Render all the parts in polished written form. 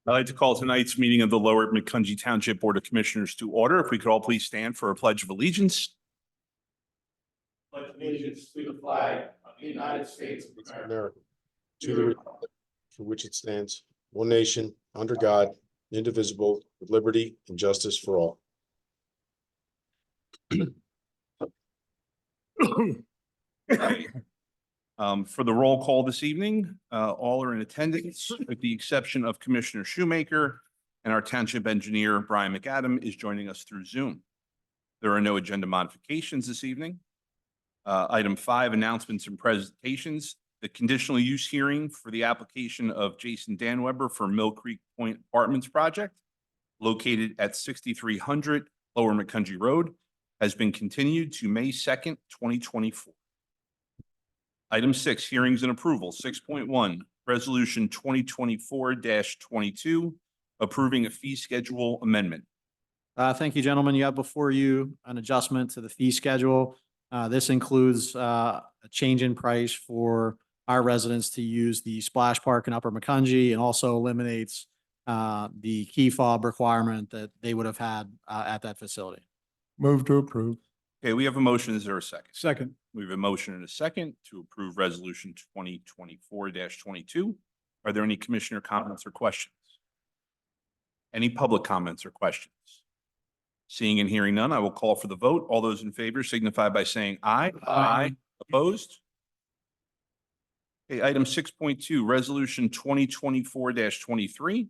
I'd like to call tonight's meeting of the Lower Macungie Township Board of Commissioners to order. If we could all please stand for a pledge of allegiance. Pledge allegiance to the flag of the United States of America, to the republic for which it stands, one nation, under God, indivisible, with liberty and justice for all. For the roll call this evening, all are in attendance with the exception of Commissioner Shoemaker, and our Township Engineer, Brian McAdam, is joining us through Zoom. There are no agenda modifications this evening. Item 5, announcements and presentations. The conditional use hearing for the application of Jason Danweber for Mill Creek Point Apartments project located at 6300 Lower Macungie Road has been continued to May 2nd, 2024. Item 6, hearings and approval. 6.1, Resolution 2024-22, approving a fee schedule amendment. Thank you, gentlemen. You have before you an adjustment to the fee schedule. This includes a change in price for our residents to use the splash park in Upper Macungie, and also eliminates the key fob requirement that they would have had at that facility. Move to approve. Okay, we have a motion. Is there a second? Second. We have a motion and a second to approve Resolution 2024-22. Are there any commissioner comments or questions? Any public comments or questions? Seeing and hearing none, I will call for the vote. All those in favor signify by saying aye. Aye. Opposed? Okay, item 6.2, Resolution 2024-23,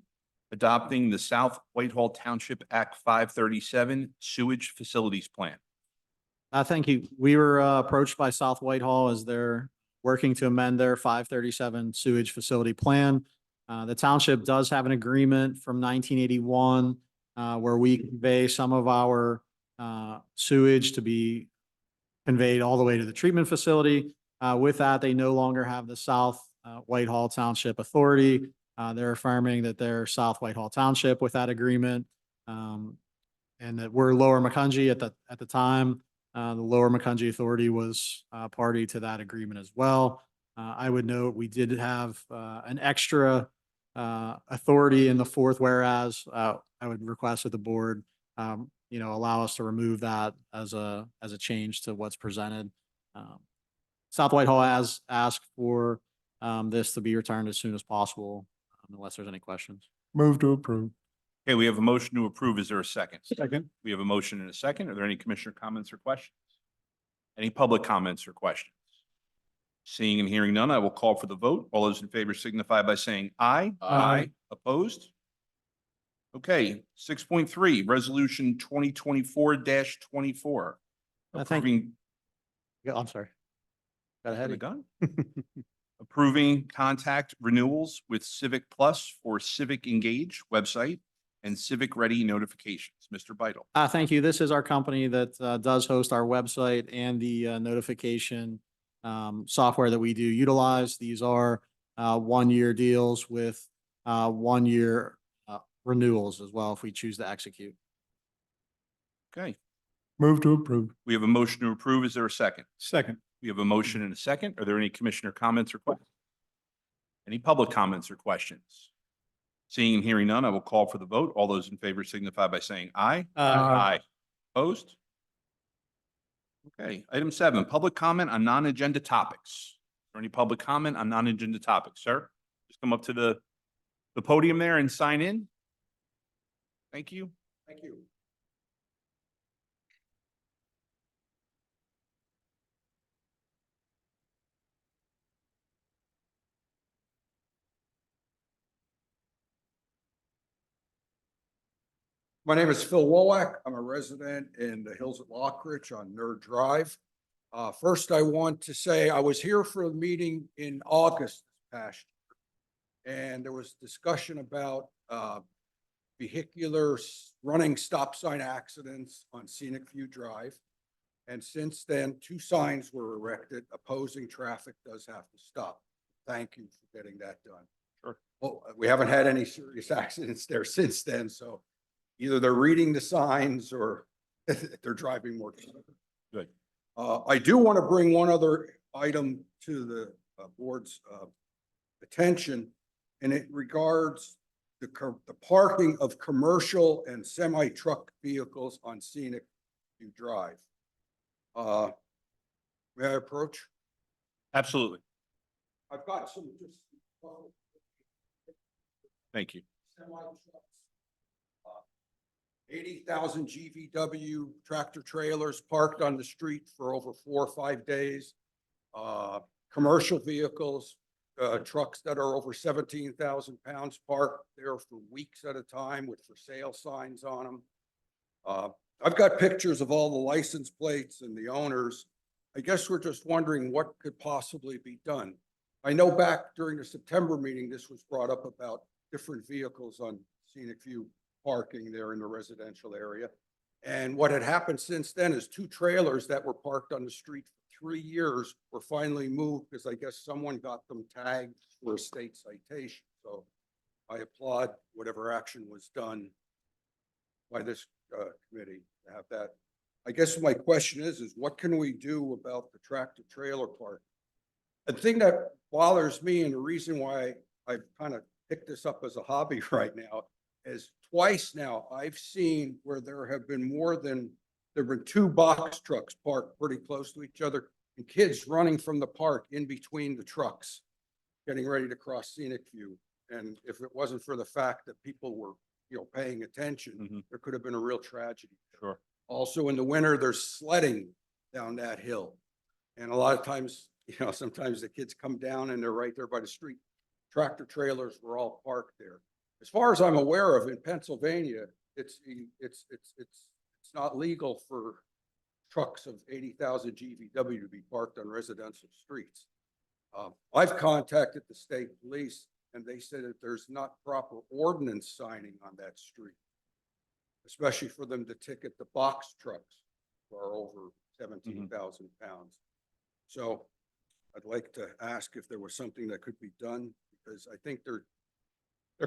adopting the South Whitehall Township Act 537 Sewage Facilities Plan. Thank you. We were approached by South Whitehall as they're working to amend their 537 sewage facility plan. The township does have an agreement from 1981 where we convey some of our sewage to be conveyed all the way to the treatment facility. With that, they no longer have the South Whitehall Township Authority. They're affirming that they're South Whitehall Township with that agreement, and that we're Lower Macungie at the time. The Lower Macungie Authority was party to that agreement as well. I would note we did have an extra authority in the fourth whereas. I would request that the board, allow us to remove that as a change to what's presented. South Whitehall has asked for this to be returned as soon as possible, unless there's any questions. Move to approve. Okay, we have a motion to approve. Is there a second? Second. We have a motion and a second. Are there any commissioner comments or questions? Any public comments or questions? Seeing and hearing none, I will call for the vote. All those in favor signify by saying aye. Aye. Opposed? Okay, 6.3, Resolution 2024-24. Approving. Yeah, I'm sorry. Got ahead of Gun? Approving contact renewals with Civic Plus for Civic Engage website and Civic Ready notifications. Mr. Beidle. Thank you. This is our company that does host our website and the notification software that we do utilize. These are 1-year deals with 1-year renewals as well if we choose to execute. Okay, Move to approve. we have a motion to approve. Is there a second? Second. We have a motion and a second. Are there any commissioner comments or questions? Any public comments or questions? Seeing and hearing none, I will call for the vote. All those in favor signify by saying aye. Aye. Opposed? Okay, item 7, public comment on non-agenda topics. Is there any public comment on non-agenda topics, sir? Just come up to the podium there and sign in. Thank you. Thank you. My name is Phil Wowak. I'm a resident in the Hills at Lockridge on Nerd Drive. First, I want to say I was here for a meeting in August this past year, and there was discussion about vehicular running stop sign accidents on Scenic View Drive. And since then, 2 signs were erected opposing traffic does have to stop. Thank you for getting that done. Sure. Well, we haven't had any serious accidents there since then, so either they're reading the signs or they're driving more. Good. I do want to bring one other item to the board's attention, and it regards the parking of commercial and semi-truck vehicles on Scenic View Drive. May I approach? Absolutely. I've got some just. Thank you. Semi-trucks. 80,000 GVW tractor trailers parked on the street for over 4 or 5 days. Commercial vehicles, trucks that are over 17,000 pounds parked there for weeks at a time with for sale signs on them. I've got pictures of all the license plates and the owners. I guess we're just wondering what could possibly be done. I know back during the September meeting, this was brought up about different vehicles on Scenic View parking there in the residential area. And what had happened since then is 2 trailers that were parked on the street for 3 years were finally moved because I guess someone got them tagged for a state citation. So I applaud whatever action was done by this committee to have that. I guess my question is what can we do about the tractor trailer park? The thing that bothers me and the reason why I've kind of picked this up as a hobby right now is twice now I've seen where there have been there have been 2 box trucks parked pretty close to each other and kids running from the park in between the trucks, getting ready to cross Scenic View. And if it wasn't for the fact that people were, paying attention, there could have been a real tragedy. Sure. Also in the winter, there's sledding down that hill. And a lot of times, sometimes the kids come down and they're right there by the street. Tractor trailers were all parked there. As far as I'm aware of in Pennsylvania, it's not legal for trucks of 80,000 GVW to be parked on residential streets. I've contacted the state police and they said that there's not proper ordinance signing on that street, especially for them to ticket the box trucks who are over 17,000 pounds. So I'd like to ask if there was something that could be done because I think there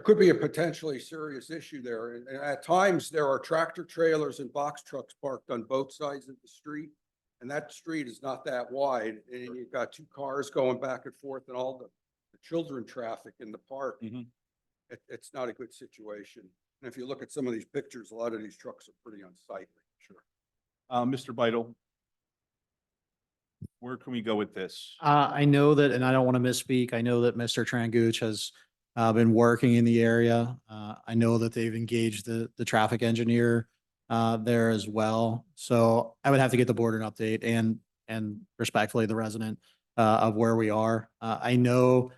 could be a potentially serious issue there. And at times there are tractor trailers and box trucks parked on both sides of the street. And that street is not that wide. And you've got 2 cars going back and forth and all the children traffic in the park. It's not a good situation. And if you look at some of these pictures, a lot of these trucks are pretty unsightly. Sure. Mr. Vital, where can we go with this? I know that, and I don't want to misspeak. I know that Mr. Tranguch has been working in the area. I know that they've engaged the traffic engineer there as well. So I would have to get the board an update and respectfully the resident of where we are. I know,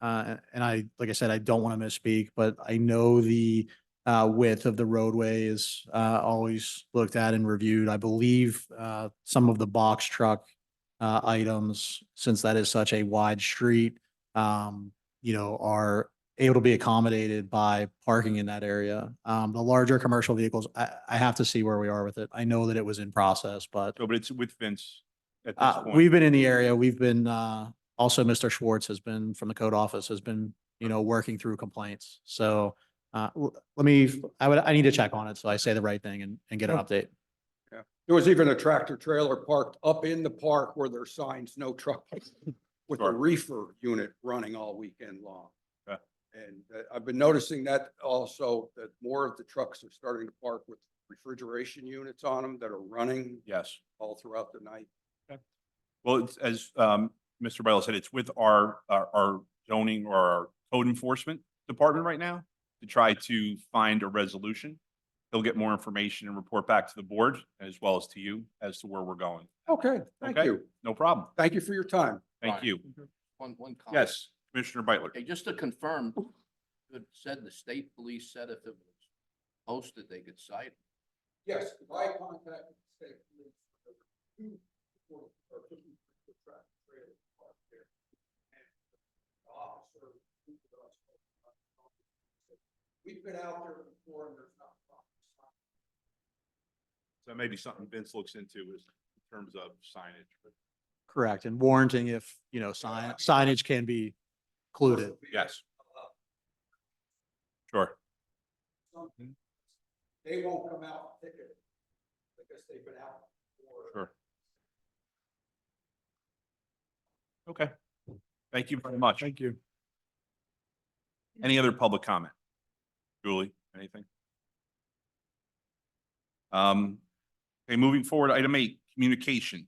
and like I said, I don't want to misspeak, but I know the width of the roadway is always looked at and reviewed. I believe some of the box truck items, since that is such a wide street, are able to be accommodated by parking in that area. The larger commercial vehicles, I have to see where we are with it. I know that it was in process, but So, but it's with Vince at this point. we've been in the area. We've been, also Mr. Schwartz has been from the code office, has been, working through complaints. So I need to check on it. So I say the right thing and get an update. Yeah. There was even a tractor trailer parked up in the park where there's signs, no truck, with a Sure. reefer unit running all weekend long. Okay. And I've been noticing that also, that more of the trucks are starting to park with refrigeration units on them that are running Yes. all throughout the night. Well, it's as Mr. Vital said, it's with our zoning or our code enforcement department right now to try to find a resolution. They'll get more information and report back to the board as well as to you as to where we're going. Okay, thank Okay. you. No problem. Thank you for your time. Thank you. One comment. Yes, Commissioner Beitler. Okay, just to confirm, it said the state police said if it was posted, they could cite it. Yes, I contacted the state police. There were 2 tractor trailers parked there. And the officer, we've been out there before and there's not. So maybe something Vince looks into is in terms of signage. But Correct. And warranting if, signage can be included. yes. Sure. They won't come out and ticket it because they've been out before. Sure. Okay. Thank you very much. Thank you. Any other public comment? Julie, anything? Okay, moving forward, item 8, communication.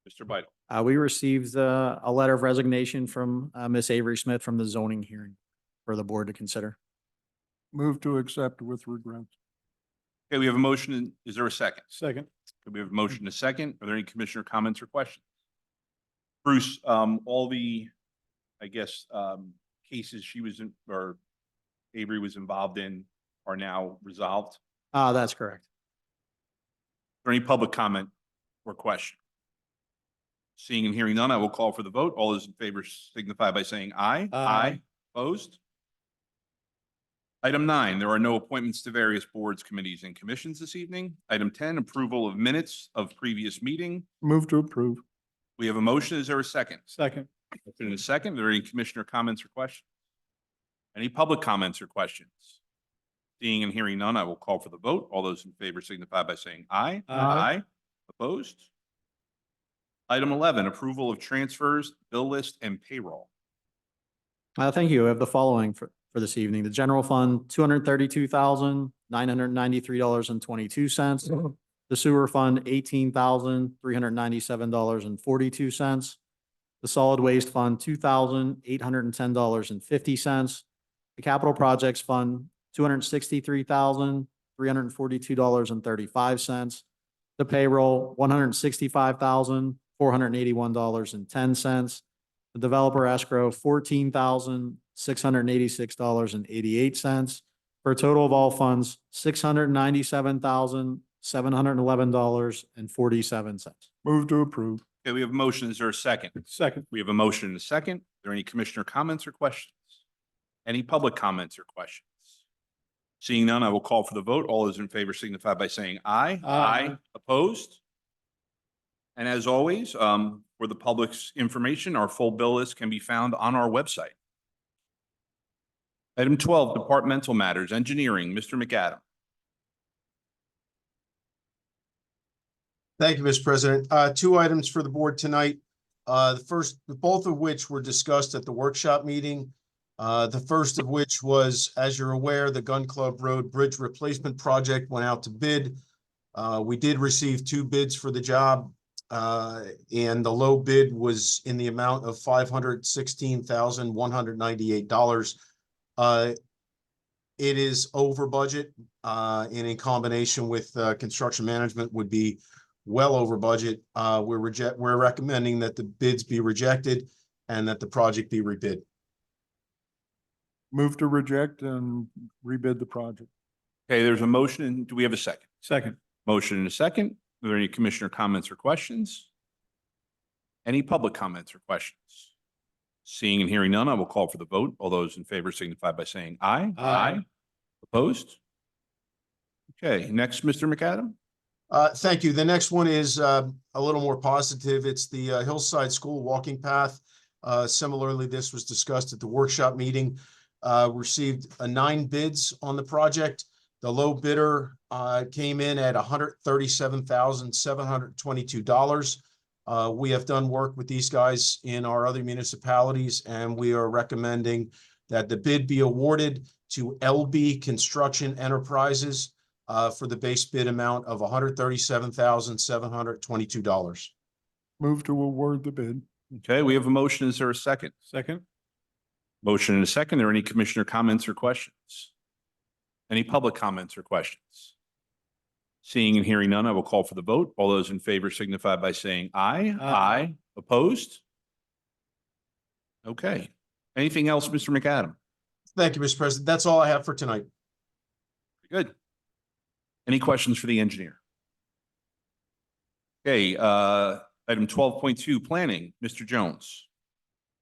Mr. Beidle. We received a letter of resignation from Miss Avery Smith from the zoning hearing for the board to consider. Move to accept with regret. Okay, we have a motion. Is there a second? Second. Okay, we have a motion and a second. Are there any commissioner comments or questions? Bruce, all the, I guess, cases she was in, or Avery was involved in are now resolved? Is That's correct. there any public comment or question? Seeing and hearing none, I will call for the vote. All those in favor signify by saying aye. Aye. Opposed? Item 9, there are no appointments to various boards, committees, and commissions this evening. Item 10, approval of minutes of previous meeting. Move to approve. We have a motion. Is there a second? Second. Motion and a second. Are there any commissioner comments or questions? Any public comments or questions? Seeing and hearing none, I will call for the vote. All those in favor signify by saying aye. Aye. Opposed? Item 11, approval of transfers, bill list, and payroll. Thank you. I have the following for this evening. The general fund, $232,993.22. The sewer fund, $18,397.42. The solid waste fund, $2,810.50. The capital projects fund, $263,342.35. The payroll, $165,481.10. The developer escrow, $14,686.88, for a total of all funds, $697,711.47. Move to approve. Okay, we have a motion. Is there a second? Second. We have a motion and a second. Are there any commissioner comments or questions? Any public comments or questions? Seeing none, I will call for the vote. All those in favor signify by saying aye. Aye. Opposed? And as always, for the public's information, our full bill list can be found on our website. Item 12, departmental matters, engineering, Mr. McAdam. Thank you, Mr. President. Two items for the board tonight. The first, both of which were discussed at the workshop meeting. The first of which was, as you're aware, the Gun Club Road Bridge Replacement Project went out to bid. We did receive 2 bids for the job, and the low bid was in the amount of $516,198. It is over budget, and in combination with construction management would be well over budget. We're recommending that the bids be rejected and that the project be rebid. Move to reject and rebid the project. Okay, there's a motion. Do we have a second? Second. Motion and a second. Are there any commissioner comments or questions? Any public comments or questions? Seeing and hearing none, I will call for the vote. All those in favor signify by saying aye. Aye. Opposed? Okay, next, Mr. McAdam. Thank you. The next one is a little more positive. It's the Hillside School walking path. Similarly, this was discussed at the workshop meeting. Received 9 bids on the project. The low bidder came in at $137,722. We have done work with these guys in our other municipalities, and we are recommending that the bid be awarded to LB Construction Enterprises for the base bid amount of $137,722. Move to award the bid. Okay, we have a motion. Is there a second? Second. Motion and a second. Are there any commissioner comments or questions? Any public comments or questions? Seeing and hearing none, I will call for the vote. All those in favor signify by saying aye. Aye. Opposed? Okay. Anything else, Mr. McAdam? Thank you, Mr. President. That's all I have for tonight. Good. Any questions for the engineer? Okay, item 12.2, planning, Mr. Jones.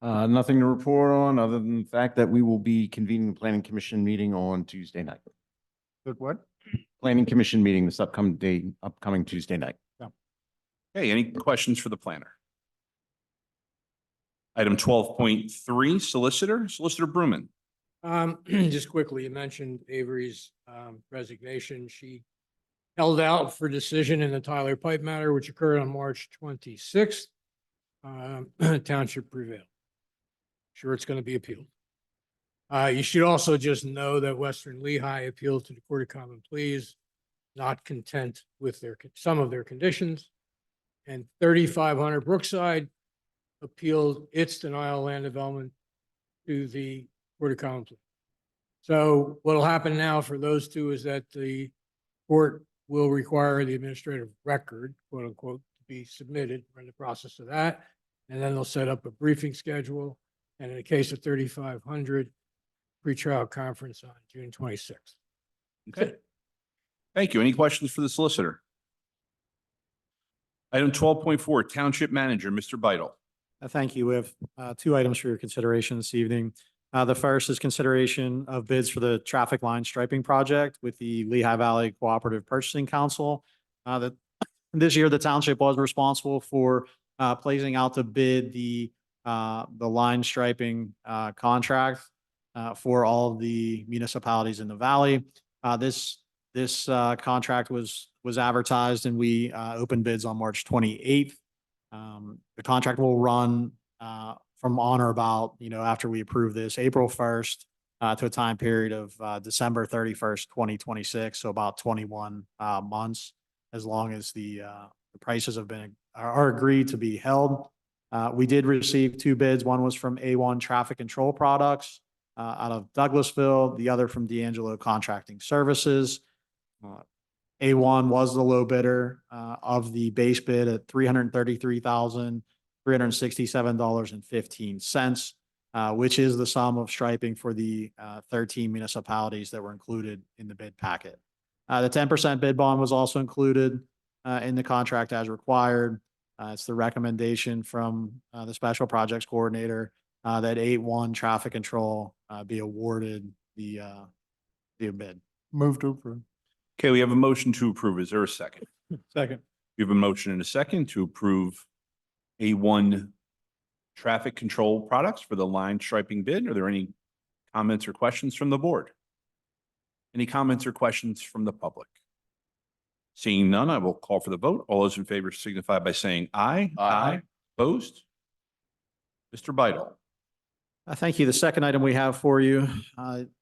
Nothing to report on other than the fact that we will be convening the planning commission meeting on Tuesday night. Good what? Planning commission meeting this upcoming Tuesday night. Okay, any questions for the planner? Item 12.3, solicitor, Solicitor Bruman. Just quickly, you mentioned Avery's resignation. She held out for decision in the Tyler Pipe matter, which occurred on March 26th. Township prevailed. Sure, it's going to be appealed. You should also just know that Western Lehigh appealed to the Court of Common Pleas, not content with some of their conditions. And 3500 Brookside appealed its denial of land development to the Court of Common Pleas. So what will happen now for those two is that the court will require the administrative record, quote unquote, to be submitted. We're in the process of that. And then they'll set up a briefing schedule. And in the case of 3500, pretrial conference on June 26th. Okay. Thank you. Any questions for the solicitor? Item 12.4, Township Manager, Mr. Beidle. Thank you. We have two items for your consideration this evening. The first is consideration of bids for the traffic line striping project with the Lehigh Valley Cooperative Purchasing Council. That this year, the township was responsible for placing out to bid the line striping contract for all of the municipalities in the valley. This contract was advertised and we opened bids on March 28th. The contract will run from on or about, after we approve this, April 1st to a time period of December 31st, 2026. So about 21 months, as long as the prices are agreed to be held. We did receive two bids. One was from A1 Traffic Control Products out of Douglasville, the other from D'Angelo Contracting Services. A1 was the low bidder of the base bid at $333,367.15, which is the sum of striping for the 13 municipalities that were included in the bid packet. The 10% bid bond was also included in the contract as required. It's the recommendation from the Special Projects Coordinator that A1 Traffic Control be awarded the bid. Move to approve. Okay, we have a motion to approve. Is there a second? Second. We have a motion and a second to approve A1 Traffic Control Products for the line striping bid. Are there any comments or questions from the board? Any comments or questions from the public? Seeing none, I will call for the vote. All those in favor signify by saying aye. Aye. Opposed? Mr. Beidle. Thank you. The second item we have for you,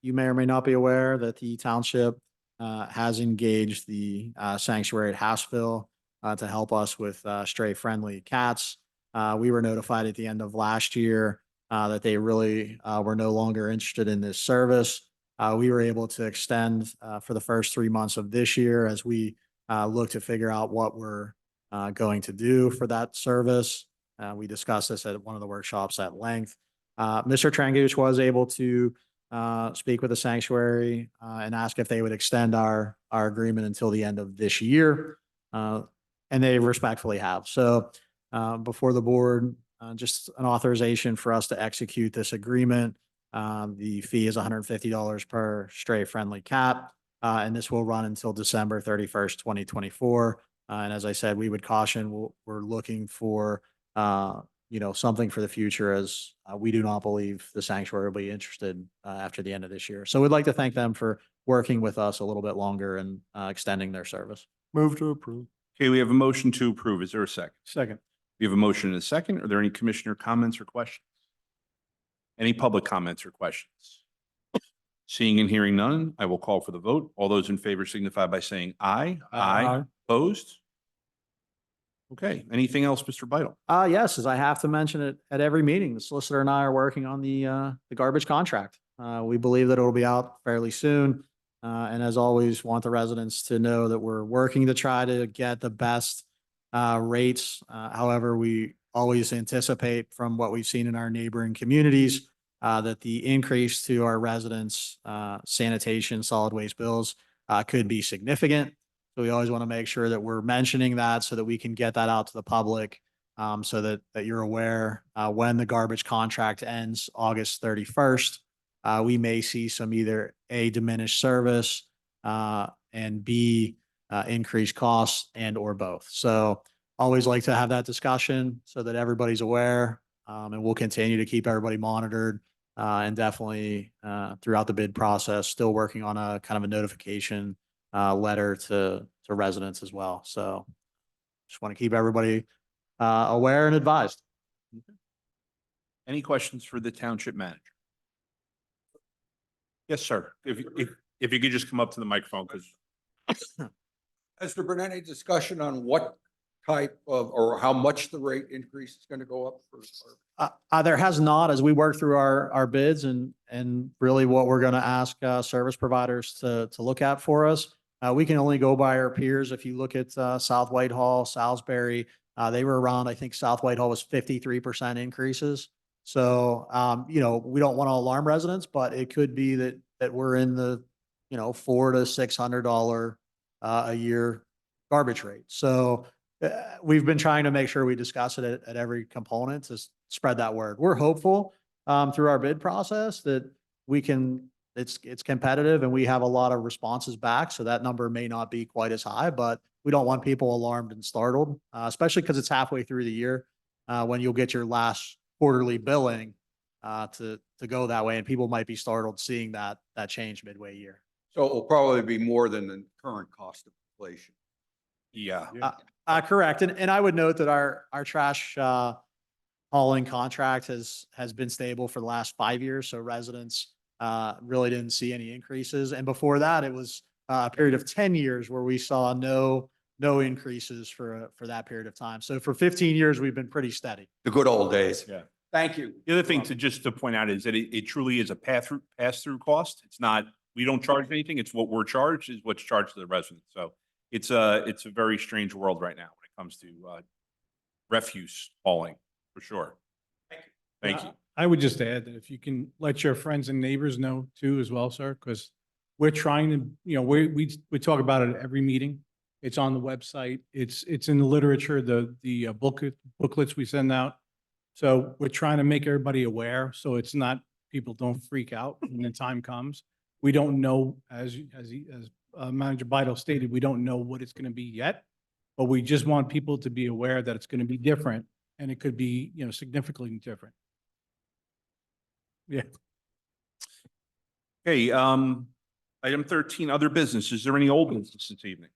you may or may not be aware that the township has engaged the sanctuary at Hassville to help us with stray-friendly cats. We were notified at the end of last year that they really were no longer interested in this service. We were able to extend for the first 3 months of this year as we look to figure out what we're going to do for that service. We discussed this at one of the workshops at length. Mr. Trangush was able to speak with the sanctuary and ask if they would extend our agreement until the end of this year. And they respectfully have. So before the board, just an authorization for us to execute this agreement. The fee is $150 per stray friendly cat. And this will run until December 31st, 2024. And as I said, we would caution, we're looking for something for the future, as we do not believe the sanctuary will be interested after the end of this year. So we'd like to thank them for working with us a little bit longer and extending their service. Move to approve. Okay, we have a motion to approve. Is there a second? Second. We have a motion and a second. Are there any commissioner comments or questions? Any public comments or questions? Seeing and hearing none, I will call for the vote. All those in favor signify by saying aye. Aye. Opposed? Okay, anything else, Mr. Beidle? Yes, as I have to mention it at every meeting, the solicitor and I are working on the garbage contract. We believe that it will be out fairly soon. And as always, want the residents to know that we're working to try to get the best rates. However, we always anticipate from what we've seen in our neighboring communities that the increase to our residents' sanitation, solid waste bills could be significant. So we always want to make sure that we're mentioning that so that we can get that out to the public so that you're aware when the garbage contract ends August 31st, we may see some either A, diminished service and B, increased costs and or both. So always like to have that discussion so that everybody's aware and we'll continue to keep everybody monitored and definitely throughout the bid process, still working on a kind of a notification letter to residents as well. So just want to keep everybody aware and advised. Any questions for the township manager? Yes, sir. If you could just come up to the microphone, because Has there been any discussion on what type of, or how much the rate increase is going to go up for? There has not, as we work through our bids and really what we're going to ask service providers to look at for us. We can only go by our peers. If you look at South Whitehall, Salisbury, they were around, I think South Whitehall was 53% increases. So, we don't want to alarm residents, but it could be that we're in the, $400 to $600 a year garbage rate. So we've been trying to make sure we discuss it at every component to spread that word. We're hopeful through our bid process that we can, it's competitive and we have a lot of responses back. So that number may not be quite as high, but we don't want people alarmed and startled, especially because it's halfway through the year when you'll get your last quarterly billing to go that way. And people might be startled seeing that change midway year. So it will probably be more than the current cost of inflation. yeah. Correct. And I would note that our trash hauling contract has been stable for the last 5 years. So residents really didn't see any increases. And before that, it was a period of 10 years where we saw no increases for that period of time. So for 15 years, we've been pretty steady. The good old days. Yeah. Thank you. The other thing to point out is that it truly is a pass-through cost. It's not, we don't charge anything. It's what we're charged is what's charged to the residents. So it's a very strange world right now when it comes to refuse hauling, for sure. Thank you. I would just add that if you can let your friends and neighbors know too as well, sir, because we're trying to, we talk about it at every meeting. It's on the website. It's in the literature, the booklets we send out. So we're trying to make everybody aware. So it's not, people don't freak out when the time comes. We don't know, as Manager Bido stated, we don't know what it's going to be yet, but we just want people to be aware that it's going to be different and it could be, significantly different. Yeah. Okay, item 13, other business. Is there any old business this evening?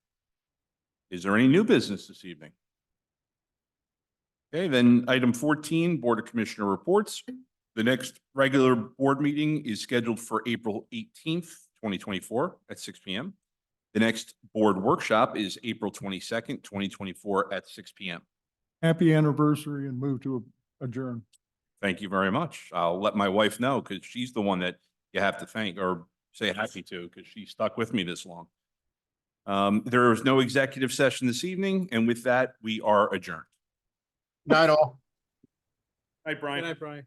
Is there any new business this evening? Okay, then item 14, Board of Commissioner reports. The next regular board meeting is scheduled for April 18th, 2024 at 6 p.m. The next board workshop is April 22nd, 2024 at 6 p.m. Happy anniversary and move to adjourn. Thank you very much. I'll let my wife know because she's the one that you have to thank or say happy to because she stuck with me this long. There is no executive session this evening, and with that, we are adjourned. Night all. Hi, Brian. Good night, Brian.